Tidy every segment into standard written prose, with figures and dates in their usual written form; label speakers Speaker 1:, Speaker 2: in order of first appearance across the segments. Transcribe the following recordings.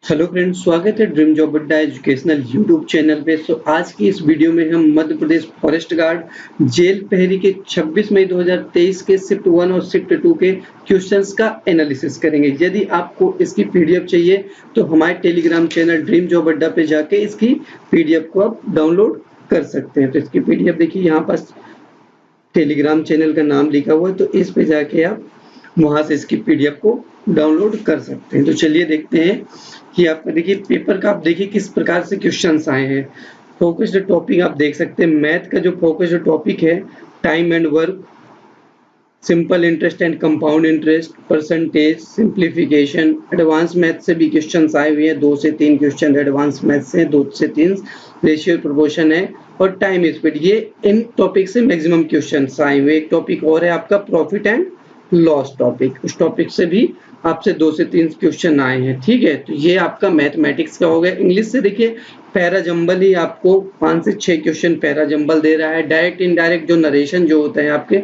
Speaker 1: Hello friends, स्वागत है dream job अड्डा एजुकेशनल यूट्यूब चैनल पे। आज की इस वीडियो में हम Madhya Pradesh forest guard jail पहरी के 26 मई 2023 के शिफ्ट 1 और शिफ्ट 2 के क्वेश्चंस का एनालिसिस करेंगे। यदि आपको इसकी पीडीएफ चाहिए तो हमारे टेलीग्राम चैनल ड्रीम जॉब अड्डा पे जाके इसकी पीडीएफ को आप डाउनलोड कर सकते हैं। तो इसकी पीडीएफ देखिए, यहाँ पास टेलीग्राम चैनल का नाम लिखा हुआ है, तो इस पे जाके आप वहां से इसकी पीडीएफ को डाउनलोड कर सकते हैं। तो चलिए देखते हैं कि आपका देखिए पेपर का, आप देखिए किस प्रकार से क्वेश्चंस आए हैं। फोकस्ड टॉपिक आप देख सकते हैं। मैथ का जो फोकस्ड टॉपिक है, time and work, simple interest and compound interest, percentage, simplification. Advance math से भी क्वेश्चंस आए हुए हैं, 2 से 3 क्वेश्चन एडवांस मैथ से, 2 से 3 रेशियो प्रोपोर्शन है और टाइम स्पीड। ये इन टॉपिक से मैक्सिमम क्वेश्चंस आए हुए। एक टॉपिक और है आपका प्रॉफिट एंड लॉस टॉपिक, उस टॉपिक से भी आपसे 2 से 3 क्वेश्चन आए हैं। ठीक है, तो ये आपका मैथमेटिक्स का हो गया। इंग्लिश से देखिए पैरा जंबल ही आपको 5 से 6 क्वेश्चन पैरा जंबल दे रहा है। डायरेक्ट इनडायरेक्ट जो नरेशन जो होता है आपके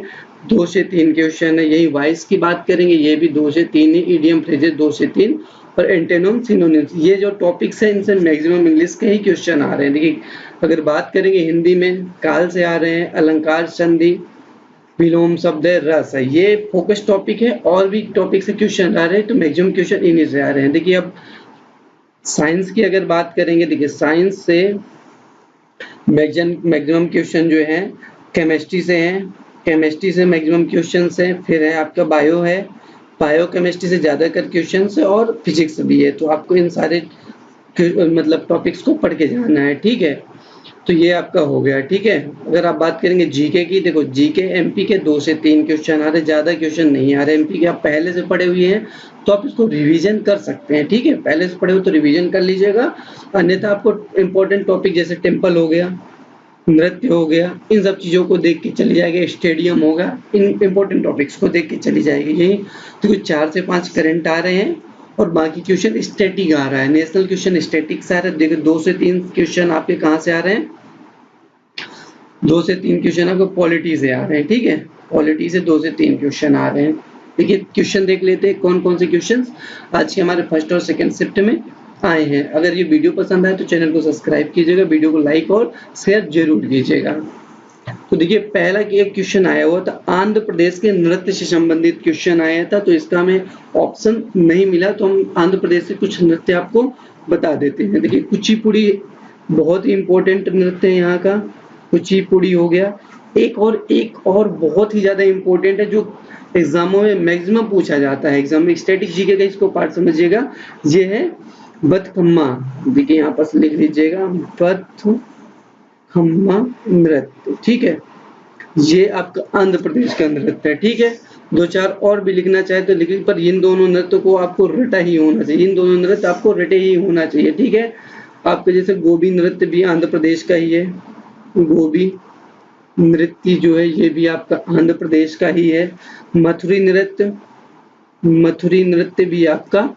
Speaker 1: 2 से 3 क्वेश्चन है। यही वॉइस की बात करेंगे, ये भी 2 से 3 ही। इडियम फ्रेजेस 2 से 3 और एंटोनिम सिनोनिम्स, ये जो टॉपिक्स है इनसे मैक्सिमम इंग्लिश के ही क्वेश्चन आ रहे हैं। देखिए अगर बात करेंगे हिंदी में, काल से आ रहे हैं, अलंकार, संधि, विलोम शब्द है, रस है, ये फोकस टॉपिक है। और भी टॉपिक से क्वेश्चन आ रहे हैं, तो मैक्सिमम क्वेश्चन इन्हीं से आ रहे हैं। देखिए अब साइंस की अगर बात करेंगे, देखिए साइंस से मैक्सिमम क्वेश्चन जो है केमिस्ट्री से हैं, केमिस्ट्री से मैक्सिमम क्वेश्चन है। फिर है आपका बायो है, बायो केमिस्ट्री से ज्यादातर क्वेश्चन है और फिजिक्स भी है। तो आपको इन सारे मतलब टॉपिक्स को पढ़ के जाना है। ठीक है, तो ये आपका हो गया। ठीक है, अगर आप बात करेंगे जीके की, देखो जीके एमपी के 2 से 3 क्वेश्चन आ रहे, ज्यादा क्वेश्चन नहीं आ रहे। एमपी के आप पहले से पढ़े हुए हैं तो आप इसको रिवीजन कर सकते हैं। ठीक है, पहले से पढ़े हो तो रिवीजन कर लीजिएगा, अन्यथा आपको इंपॉर्टेंट टॉपिक जैसे टेम्पल हो गया, नृत्य हो गया, इन सब चीजों को देख के चली जाएगी। स्टेडियम होगा, इन इंपॉर्टेंट टॉपिक्स को देख के चली जाएगी। यही तो कुछ 4 से 5 करंट आ रहे हैं और बाकी क्वेश्चन स्टैटिक आ रहा है। नेशनल क्वेश्चन स्टैटिक आ रहा है। देखो 2 से 3 क्वेश्चन आपके कहाँ से आ रहे हैं, 2 से 3 क्वेश्चन आपको पॉलिटी से आ रहे हैं। ठीक है, पॉलिटी से 2 से 3 क्वेश्चन आ रहे हैं। देखिए क्वेश्चन देख लेते हैं कौन कौन से क्वेश्चन आज के हमारे फर्स्ट और सेकंड शिफ्ट में आए हैं। अगर ये वीडियो पसंद आए तो चैनल को सब्सक्राइब कीजिएगा, वीडियो को लाइक और शेयर जरूर कीजिएगा। तो देखिए पहला एक क्वेश्चन आया हुआ था, आंध्र प्रदेश के नृत्य से संबंधित क्वेश्चन आया था। तो इसका हमें ऑप्शन नहीं मिला, तो हम आंध्र प्रदेश से कुछ नृत्य आपको बता देते हैं। देखिए कुचिपुड़ी बहुत ही इंपॉर्टेंट नृत्य है यहाँ का, कुचिपुड़ी हो गया। एक और बहुत ही ज्यादा इंपॉर्टेंट है, जो एग्जामों में मैक्सिमम पूछा जाता है। एग्जाम में स्टैटिक जीके का इसको पार्ट समझिएगा, ये है बथकम्मा। देखिए यहाँ पर लिख लीजिएगा, बथकम्मा नृत्य। ठीक है, ये आपका आंध्र प्रदेश का नृत्य है। ठीक है, 2-4 और भी लिखना चाहे तो लिखिए, पर इन दोनों नृत्य को आपको रटा ही होना चाहिए, इन दोनों नृत्य आपको रटे ही होना चाहिए। ठीक है, आपके जैसे गोबी नृत्य भी आंध्र प्रदेश का ही है, गोबी नृत्य जो है ये भी आपका आंध्र प्रदेश का ही है। मथुरी नृत्य भी आपका,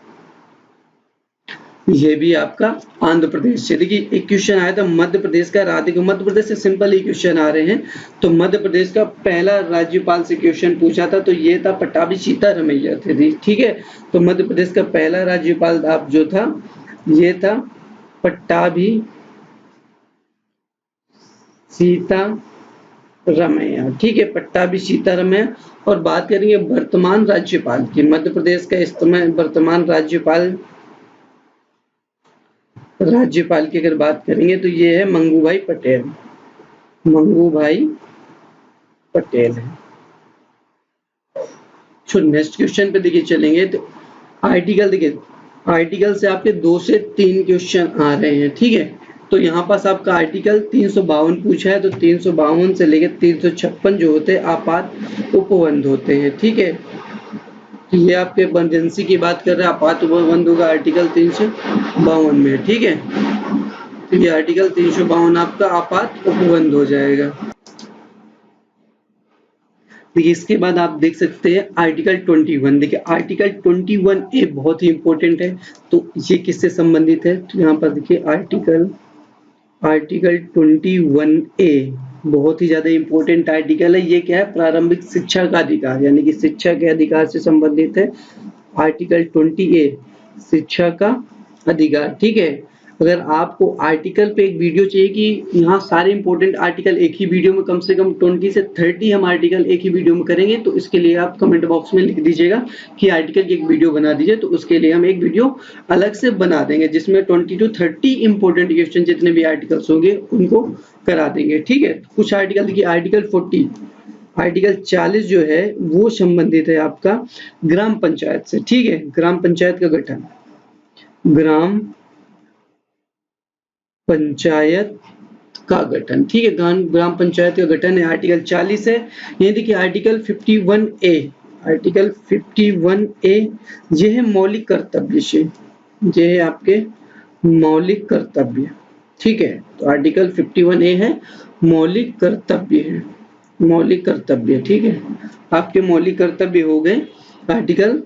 Speaker 1: ये भी आपका आंध्र प्रदेश से। देखिए एक क्वेश्चन आया था मध्य प्रदेश का, राधिका, मध्य प्रदेश से सिंपल ही क्वेश्चन आ रहे हैं। तो मध्य प्रदेश का पहला राज्यपाल से क्वेश्चन पूछा था, तो ये था पट्टाभी सीतारमैया थे। ठीक है, तो मध्य प्रदेश का पहला राज्यपाल आप जो था ये था पट्टाभी सीतारमैया। ठीक है, पट्टाभी सीतारमैया। और बात करेंगे वर्तमान राज्यपाल की, मध्य प्रदेश का इस समय वर्तमान राज्यपाल की अगर बात करेंगे तो ये है मंगूभाई पटेल, मंगूभाई पटेल है। तो नेक्स्ट क्वेश्चन पे देखिए चलेंगे, तो आर्टिकल, देखिए आर्टिकल से आपके 2 से 3 क्वेश्चन आ रहे हैं। ठीक है, तो यहाँ पास आपका आर्टिकल 352 पूछा है, तो 352 से लेकर 356 जो होते हैं आपात उपबंध होते हैं। ठीक है, तो ये आपके इमरजेंसी की बात कर रहे हैं, आपात उपबंध होगा आर्टिकल 352 में। ठीक है, तो ये आर्टिकल 352 आपका आपात उपबंध हो जाएगा। देखिए इसके बाद आप देख सकते हैं आर्टिकल 21। देखिए आर्टिकल 21A बहुत ही इंपॉर्टेंट है, तो ये किससे संबंधित है, तो यहाँ पर देखिए आर्टिकल 21A बहुत ही ज्यादा इंपॉर्टेंट आर्टिकल है। ये क्या है, प्रारंभिक शिक्षा का अधिकार, यानी कि शिक्षा के अधिकार से संबंधित है। आर्टिकल 20A शिक्षा का अधिकार, ठीक है। अगर आपको आर्टिकल पे एक वीडियो चाहिए कि यहाँ सारे इंपॉर्टेंट आर्टिकल एक ही वीडियो में, कम से कम 20 से 30 हम आर्टिकल एक ही वीडियो में करेंगे, तो इसके लिए आप कमेंट बॉक्स में लिख दीजिएगा कि आर्टिकल की एक वीडियो बना दीजिए, तो उसके लिए हम एक वीडियो अलग से बना देंगे जिसमें 20 to 30 इंपॉर्टेंट क्वेश्चन जितने भी आर्टिकल्स होंगे उनको करा देंगे, ठीक है। कुछ आर्टिकल देखिए, आर्टिकल 40, आर्टिकल 40 जो है वो संबंधित है आपका ग्राम पंचायत से, ठीक है। ग्राम पंचायत का गठन, ग्राम पंचायत का गठन, ठीक है। ग्राम पंचायत का गठन है, आर्टिकल 40 है। ये देखिए आर्टिकल 51A, आर्टिकल 51A ये है मौलिक कर्तव्य से, ये है आपके मौलिक कर्तव्य, ठीक है। तो आर्टिकल 51A है मौलिक कर्तव्य, है मौलिक कर्तव्य, ठीक है। आपके मौलिक कर्तव्य हो गए आर्टिकल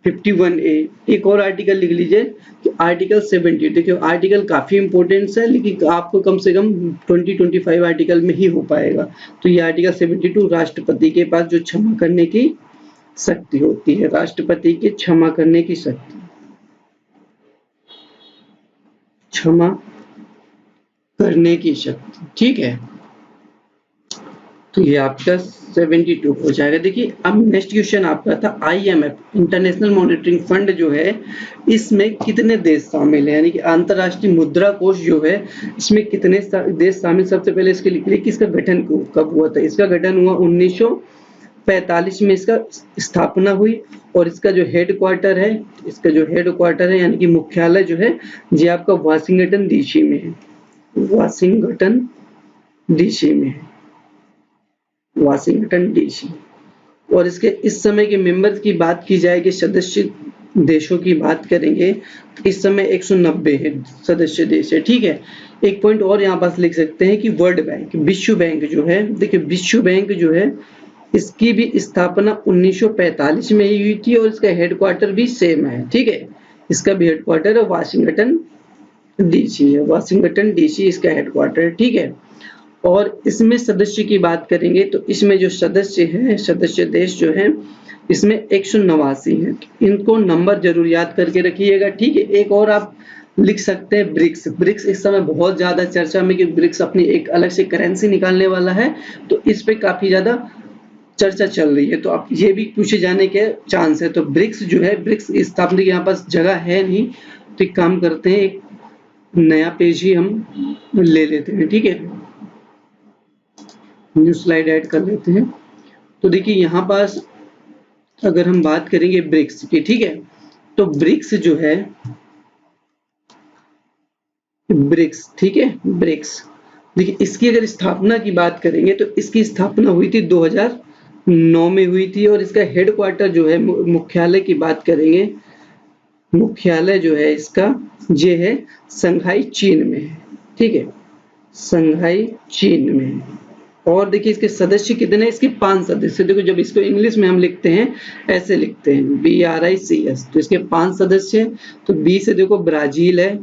Speaker 1: 51A। एक और आर्टिकल लिख लीजिए कि आर्टिकल 70, देखिए आर्टिकल काफी इंपॉर्टेंट है लेकिन आपको कम से कम 20-25 आर्टिकल में ही हो पाएगा। तो ये आर्टिकल 72, राष्ट्रपति के पास जो क्षमा करने की शक्ति होती है, राष्ट्रपति की क्षमा करने की शक्ति, क्षमा करने की शक्ति, ठीक है। तो ये आपका 72 हो जाएगा। देखिए अब नेक्स्ट क्वेश्चन आपका था IMF इंटरनेशनल मॉनेटरी फंड जो है इसमें कितने देश शामिल है, यानी कि अंतरराष्ट्रीय मुद्रा कोष जो है इसमें कितने देश शामिल। सबसे पहले इसके लिख लिया कि इसका गठन कब हुआ था। इसका गठन हुआ 1945 में, इसका स्थापना हुई और इसका जो हेडक्वार्टर है, इसका जो हेडक्वार्टर है यानी कि मुख्यालय जो है ये आपका वाशिंगटन डीसी में है, वाशिंगटन डीसी में है, वाशिंगटन डीसी। और इसके इस समय के मेंबर्स की बात की जाए कि सदस्य देशों की बात करेंगे तो इस समय 190 है सदस्य देश है, ठीक है। एक पॉइंट और यहाँ पास लिख सकते हैं कि वर्ल्ड बैंक, विश्व बैंक जो है, देखिए विश्व बैंक जो है इसकी भी स्थापना 1945 में ही हुई थी और इसका हेडक्वार्टर भी सेम है, ठीक है। इसका भी हेडक्वार्टर है वाशिंगटन डीसी है, वाशिंगटन डीसी इसका हेडक्वार्टर है, ठीक है। और इसमें सदस्य की बात करेंगे तो इसमें जो सदस्य है, सदस्य देश जो है इसमें 189 है। इनको नंबर जरूर याद करके रखिएगा, ठीक है। एक और आप लिख सकते हैं ब्रिक्स, ब्रिक्स इस समय बहुत ज्यादा चर्चा में कि ब्रिक्स अपनी एक अलग से करेंसी निकालने वाला है, तो इस पे काफी ज्यादा चर्चा चल रही है, तो आप ये भी पूछे जाने के चांस है। तो ब्रिक्स जो है, ब्रिक्स स्थापना के यहाँ पास जगह है नहीं, तो एक काम करते हैं एक नया पेज ही हम ले लेते हैं, ठीक है। न्यू स्लाइड ऐड कर लेते हैं। तो देखिए यहाँ पास अगर हम बात करेंगे ब्रिक्स की, ठीक है, तो ब्रिक्स जो है, ब्रिक्स, ठीक है, ब्रिक्स देखिए इसकी अगर स्थापना की बात करेंगे तो इसकी स्थापना हुई थी 2009 में हुई थी और इसका हेडक्वार्टर जो है, मुख्यालय की बात करेंगे, मुख्यालय जो है इसका ये है संघाई चीन में है, ठीक है, संघाई चीन में है। और देखिए इसके सदस्य कितने हैं, इसके 5 सदस्य। देखो जब इसको इंग्लिश में हम लिखते हैं ऐसे लिखते हैं BRICS, तो इसके 5 सदस्य। तो बी से देखो ब्राजील है,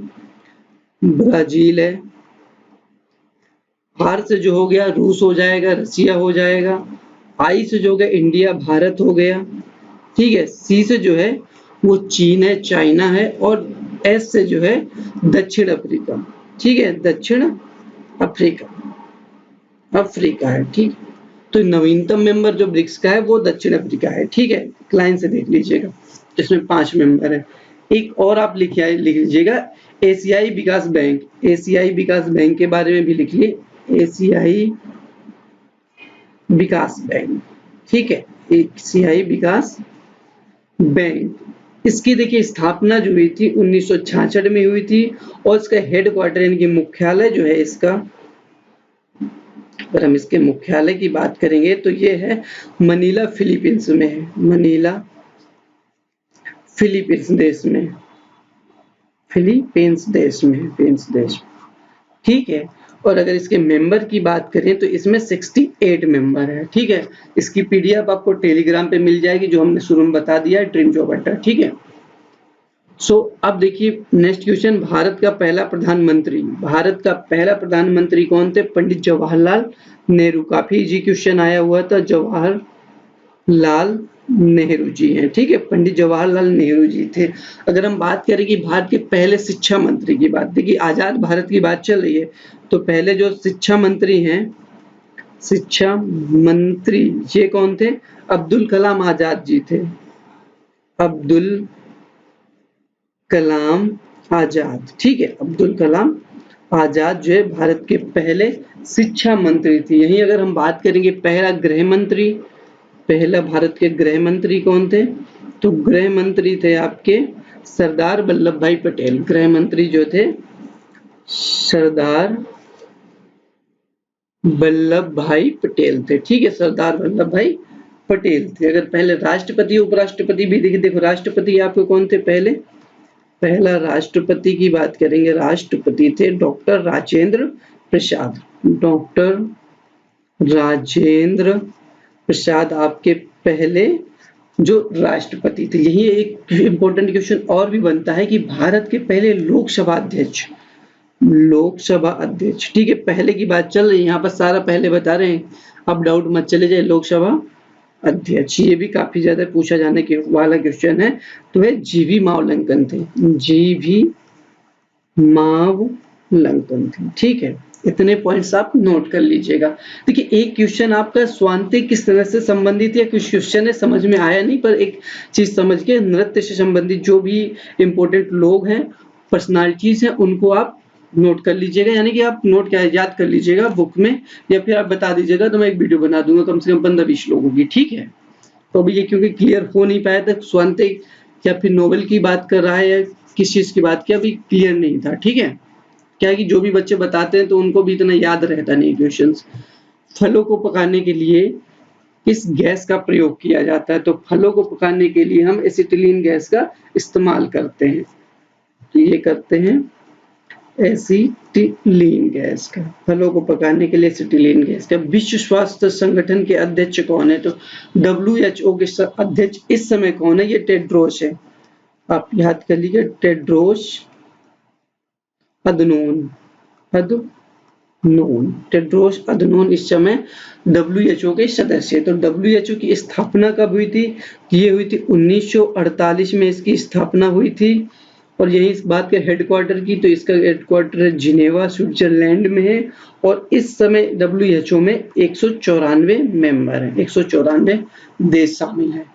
Speaker 1: ब्राजील है। आर से जो हो गया रूस हो जाएगा, रसिया हो जाएगा। आई से जो हो गया इंडिया, भारत हो गया, ठीक है। सी से जो है वो चीन है, चाइना है। और एस से जो है दक्षिण अफ्रीका, ठीक है, दक्षिण अफ्रीका, अफ्रीका है, ठीक। तो नवीनतम मेंबर जो ब्रिक्स का है वो दक्षिण अफ्रीका है, ठीक है। लाइन से देख लीजिएगा, इसमें 5 मेंबर है। एक और आप लिख लीजिएगा एशियाई विकास बैंक, एशियाई विकास बैंक के बारे में भी लिख लिए, एशियाई विकास बैंक, ठीक है, एशियाई विकास बैंक। इसकी देखिए स्थापना जो हुई थी 1966 में हुई थी और इसका हेडक्वार्टर यानी कि मुख्यालय जो है इसका, अगर हम इसके मुख्यालय की बात करेंगे तो ये है मनीला, फिलीपींस में है, मनीला फिलीपींस देश में, फिलीपींस देश में, फिलीपींस देश, ठीक है। और अगर इसके मेंबर की बात करें तो इसमें 68 मेंबर है, ठीक है। इसकी पीडीएफ आपको टेलीग्राम पे मिल जाएगी जो हमने शुरू में बता दिया है, ड्रीम जॉब अड्डा, ठीक है। सो अब देखिए नेक्स्ट क्वेश्चन, भारत का पहला प्रधानमंत्री, भारत का पहला प्रधानमंत्री कौन थे? पंडित जवाहरलाल नेहरू। काफी इजी क्वेश्चन आया हुआ था, जवाहरलाल नेहरू जी हैं, ठीक है, पंडित जवाहरलाल नेहरू जी थे। अगर हम बात करें कि भारत के पहले शिक्षा मंत्री की बात, देखिए आजाद भारत की बात चल रही है, तो पहले जो शिक्षा मंत्री हैं, शिक्षा मंत्री ये कौन थे? अब्दुल कलाम आजाद जी थे, अब्दुल कलाम आजाद, ठीक है, अब्दुल कलाम आजाद जो है भारत के पहले शिक्षा मंत्री थे। यहीं अगर हम बात करेंगे पहला गृह मंत्री, पहला भारत के गृह मंत्री कौन थे? तो गृह मंत्री थे आपके सरदार वल्लभ भाई पटेल। गृह मंत्री जो थे सरदार वल्लभ भाई पटेल थे, ठीक है, सरदार वल्लभ भाई पटेल थे। अगर पहले राष्ट्रपति उपराष्ट्रपति भी देखिए, देखो राष्ट्रपति आपके कौन थे पहले? पहला राष्ट्रपति की बात करेंगे, राष्ट्रपति थे डॉक्टर राजेंद्र प्रसाद। डॉक्टर राजेंद्र प्रसाद आपके पहले जो राष्ट्रपति थे। यही एक इंपॉर्टेंट क्वेश्चन और भी बनता है कि भारत के पहले लोकसभा अध्यक्ष, लोकसभा अध्यक्ष, ठीक है, पहले की बात चल रही है, यहाँ पर सारा पहले बता रहे हैं, अब डाउट मत चले जाए। लोकसभा अध्यक्ष ये भी काफी ज्यादा पूछा जाने के वाला क्वेश्चन है, तो है जीवी मावलंकन थे, जीवी मावलंकन थे, ठीक है। इतने पॉइंट्स आप नोट कर लीजिएगा। देखिए एक क्वेश्चन आपका स्वांतिक किस तरह से संबंधित है, कुछ क्वेश्चन है समझ में आया नहीं, पर एक चीज समझ के नृत्य से संबंधित जो भी इंपॉर्टेंट लोग हैं, पर्सनालिटीज हैं, उनको आप नोट कर लीजिएगा, यानी कि आप नोट क्या याद कर लीजिएगा बुक में, या फिर आप बता दीजिएगा तो मैं एक वीडियो बना दूंगा कम से कम 15-20 लोगों की, ठीक है। तो अभी ये क्योंकि क्लियर हो नहीं पाया था स्वांतिक या फिर नोवेल की बात कर रहा है या किस चीज की बात की, अभी क्लियर नहीं था, ठीक है। क्या है कि जो भी बच्चे बताते हैं तो उनको भी इतना याद रहता नहीं क्वेश्चंस। फलों को पकाने के लिए किस गैस का प्रयोग किया जाता है? तो फलों को पकाने के लिए हम एसिटिलीन गैस का इस्तेमाल करते हैं, तो ये करते हैं एसिटिलीन गैस का, फलों को पकाने के लिए एसिटिलीन गैस का। विश्व स्वास्थ्य संगठन के अध्यक्ष कौन है? तो WHO के अध्यक्ष इस समय कौन है? ये टेड्रोस है, आप याद कर लीजिए, टेड्रोस अदनोन, टेड्रोस अदनोन इस समय WHO के सदस्य। तो WHO की स्थापना कब हुई थी? ये हुई थी 1948 में, इसकी स्थापना हुई थी। और यही इस बात के हेडक्वार्टर की, तो इसका हेडक्वार्टर जिनेवा स्विट्जरलैंड में है। और इस समय WHO में 194 मेंबर हैं, 194 देश शामिल हैं।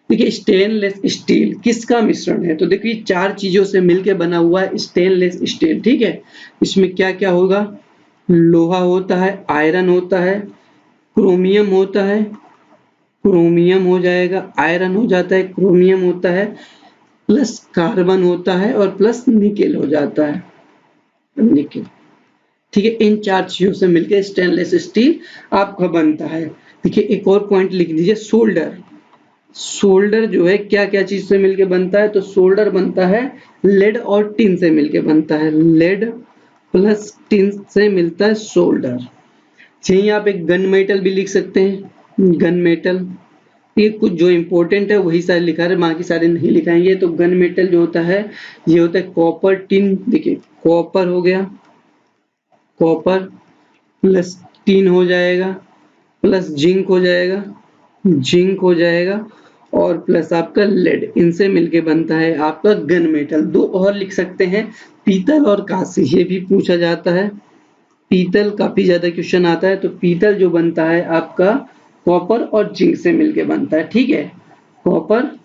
Speaker 1: देखिए स्टेनलेस स्टील किसका मिश्रण है? तो देखिए 4 चीजों से मिलकर बना हुआ है स्टेनलेस स्टील, ठीक है। इसमें क्या क्या होगा? लोहा होता है, आयरन होता है, क्रोमियम होता है, क्रोमियम हो जाएगा, आयरन हो जाता है, क्रोमियम होता है, प्लस कार्बन होता है और प्लस निकेल हो जाता है, निकेल, ठीक है। इन 4 चीजों से मिलकर स्टेनलेस स्टील आपका बनता है। देखिए एक और पॉइंट लिख लीजिए, सोल्डर। सोल्डर जो है क्या क्या चीज से मिलके बनता है? तो सोल्डर बनता है लेड और टिन से मिलके बनता है, लेड प्लस टिन से मिलता है सोल्डर। यही आप एक गन मेटल भी लिख सकते हैं, गन मेटल। ये कुछ जो इंपॉर्टेंट है वही सारे लिखा है, बाकी सारे नहीं लिखाएंगे। तो गन मेटल जो होता है ये होता है कॉपर टिन, देखिए कॉपर हो गया, कॉपर प्लस टिन हो जाएगा, प्लस जिंक हो जाएगा, जिंक हो जाएगा, और प्लस आपका लेड, इनसे मिलके बनता है आपका गन मेटल। 2 और लिख सकते हैं, पीतल और कांस्य, ये भी पूछा जाता है। पीतल काफी ज्यादा क्वेश्चन आता है, तो पीतल जो बनता है आपका कॉपर और जिंक से मिलके बनता है, ठीक है। कॉपर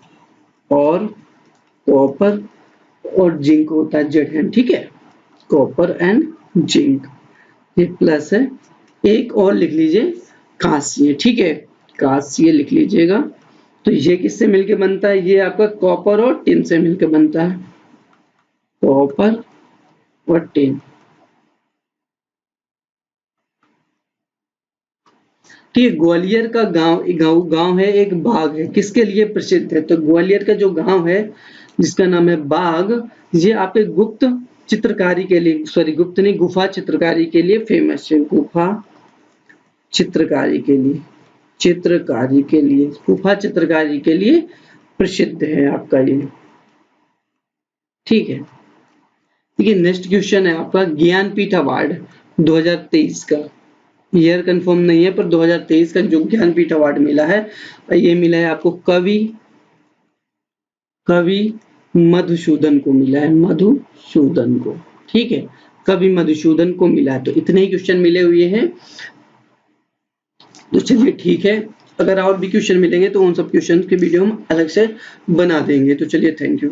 Speaker 1: और जिंक होता है जेड, ठीक है, कॉपर एंड जिंक, ये प्लस है। एक और लिख लीजिए कांस्य, ठीक है, कांस्य लिख लीजिएगा। तो ये किससे मिलके बनता है? ये आपका कॉपर और टिन से मिलके बनता है, कॉपर और टिन, ठीक है। ग्वालियर का गांव है, एक बाग है, किसके लिए प्रसिद्ध है? तो ग्वालियर का जो गांव है जिसका नाम है बाग, ये आपके गुप्त चित्रकारी के लिए, सॉरी गुप्त नहीं, गुफा चित्रकारी के लिए फेमस है, गुफा चित्रकारी के लिए, गुफा चित्रकारी के लिए प्रसिद्ध है आपका ये, ठीक है। देखिए नेक्स्ट क्वेश्चन है आपका ज्ञानपीठ अवार्ड 2023 का, ईयर कंफर्म नहीं है, पर 2023 का जो ज्ञानपीठ अवार्ड मिला है ये मिला है आपको कवि मधुसूदन को मिला है, मधुसूदन को। ठीक है, कवि मधुसूदन को मिला है। तो इतने ही क्वेश्चन मिले हुए हैं। तो चलिए ठीक है, अगर और भी क्वेश्चन मिलेंगे तो उन सब क्वेश्चन के वीडियो हम अलग से बना देंगे। तो चलिए, थैंक यू।